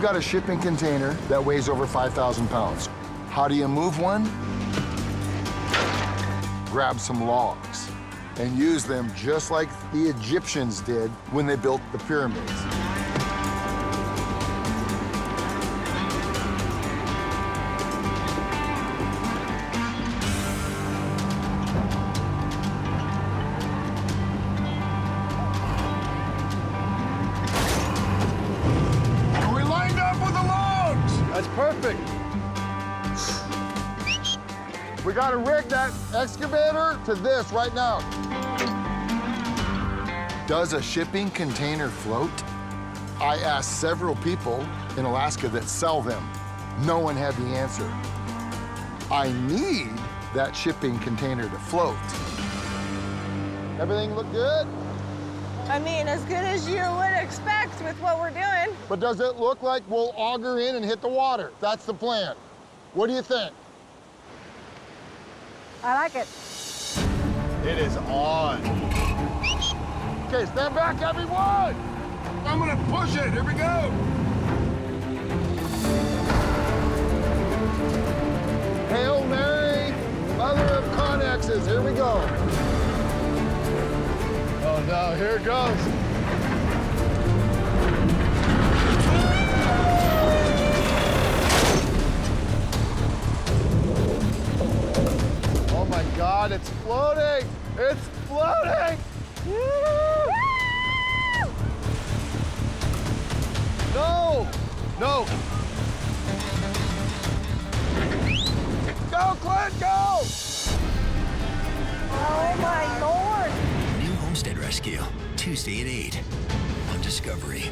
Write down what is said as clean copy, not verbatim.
you've got a shipping container that weighs over 5,000 pounds. How do you move one? Grab some logs and use them just like the Egyptians did when they built the pyramids. We lined up with the logs! That's perfect. We gotta rig that excavator to this right now. Does a shipping container float? I asked several people in Alaska that sell them. No one had the answer. I need that shipping container to float. Everything look good? I mean, as good as you would expect with what we're doing. But does it look like we'll auger in and hit the water? That's the plan. What do you think? I like it. It is on. Okay, stand back, everyone! I'm gonna push it. Here we go. Hail Mary, mother of Connexes. Here we go. Oh no, here it goes. Oh my God, it's floating! It's floating! No! No! Go, Clint, go! Oh my Lord. New Homestead Rescue, Tuesday at 8 on Discovery.